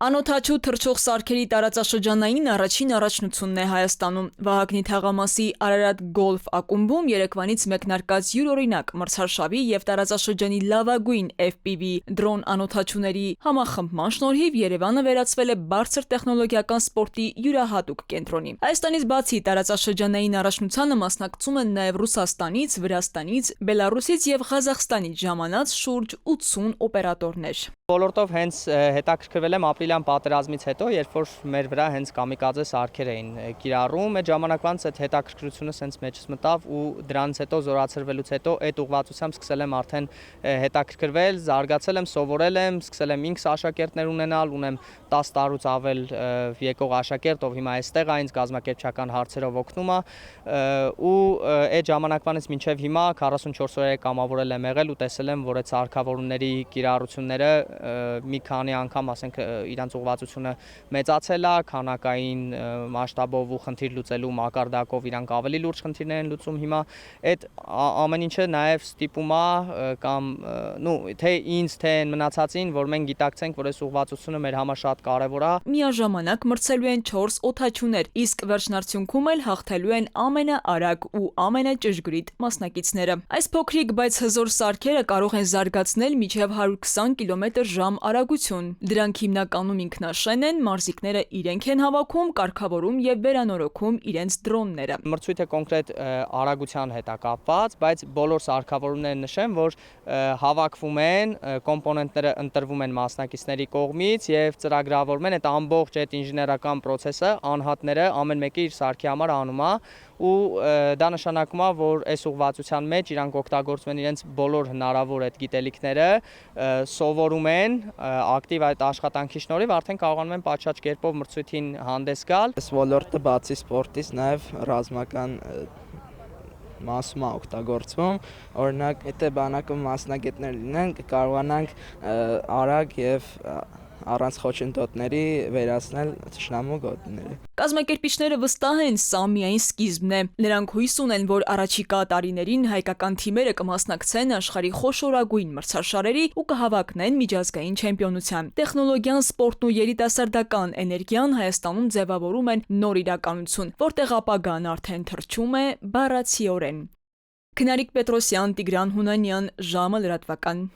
Անօթաչու թռչող սարքերի տարածաշրջանային առաջին առաջնությունն է Հայաստանում։ Վահագնի թաղամասի Արարատ գոլֆ ակումբում երեկվանից մեկնարկած յուրօրինակ մրցարշավի եւ տարածաշրջանի լավագույն FPV դրոն անօթաչուների համախմբման շնորհիվ Երևանը վերածվել է բարձր տեխնոլոգիական սպորտի յուրահատուկ կենտրոնի։ Հայաստանից բացի տարածաշրջանային առաջնությանը մասնակցում են նաեւ Ռուսաստանից, Վրաստանից, Բելարուսից եւ Ղազախստանից ժամանած շուրջ 80 օպերատորներ։ Ոլորտով հենց հետաքրքրվել եմ ապրիլյան պատերազմից հետո, երբ որ մեր վրա հենց կամիկաձե սարքեր էին կիրառում, այդ ժամանակվանից այդ հետաքրքրությունը հենց մեջս մտավ ու դրանից հետո զորացրվելուց հետո այդ ուղղվածությամբ սկսել եմ արդեն հետաքրքրվել, զարգացել եմ, սովորել եմ, սկսել եմ ինքս աշակերտներ ունենալ, ունեմ 10 տարուց ավել եկող աշակերտ, ով հիմա այստեղ է, ինձ կազմակերպչական հարցերով օգնում է ու այդ ժամանակվանից մինչև հիմա 44 օրեր կամավորել եմ եղել ու տեսել եմ, որ այդ սարքավորումների կիրառությունները մի քանի անգամ, ասենք, իրանց ուղղվածությունը մեծացել է, քանակային մասշտաբով ու խնդիր լուծելու մակարդակով իրանք ավելի լուրջ խնդիրներ են լուծում հիմա։ Այդ ամեն ինչը նաև ստիպում է կամ թե ինձ, թե մնացածին, որ մենք գիտակցենք, որ այս ուղղվածությունը մեր համար շատ կարևոր է։ Միաժամանակ մրցելու են 4 օդաչուներ, իսկ վերջնարդյունքում էլ հաղթելու են ամենաարագ ու ամենաճշգրիտ մասնակիցները։ Այս փոքրիկ, բայց հզոր սարքերը կարող են զարգացնել մինչև 120 կմ/ժ արագություն։ Դրանք հիմնականում ինքնաշեն են, մարզիկները իրենք են հավաքում, կարգավորում եւ վերանորոգում իրենց դրոնները։ Մրցույթը կոնկրետ արագության հետ է կապված, բայց բոլոր սարքավորումները նշեմ, որ հավաքվում են, կոմպոնենտները ընտրվում են մասնակիցների կողմից եւ ծրագրավորվում են, այդ ամբողջ այդ ինժեներական process-ը, անհատները ամեն մեկը իր սարքի համար անում է ու դա նշանակում է, որ այս ուղղվածության մեջ իրանք օգտագործում են իրենց բոլոր հնարավոր այդ գիտելիքները, սովորում են, ակտիվ այդ աշխատանքի շնորհիվ արդեն կարողանում են պատշաճ կերպով մրցույթին հանդես գալ։ Այս ոլորտը բացի սպորտից նաև ռազմական մասում է օգտագործվում, օրինակ, եթե բանակում մասնագետներ լինեն, կարողանանք արագ եւ առանց խոչընդոտների վերացնել թշնամու գոտիները։ Կազմակերպիչները վստահ են, սա միայն սկիզբն է։ Նրանք հույս ունեն, որ առաջիկա տարիներին հայկական թիմերը կմասնակցեն աշխարհի խոշորագույն մրցաշարերի ու կհավաքնեն միջազգային չեմպիոնության։ Տեխնոլոգիան, սպորտն ու երիտասարդական էներգիան Հայաստանում ձևավորում են նոր իրականություն, որտեղ ապագան արդեն թռչում է բառացիորեն։ Քնարիկ Պետրոսյան, Տիգրան Հունանյան, ժամը լրատվական։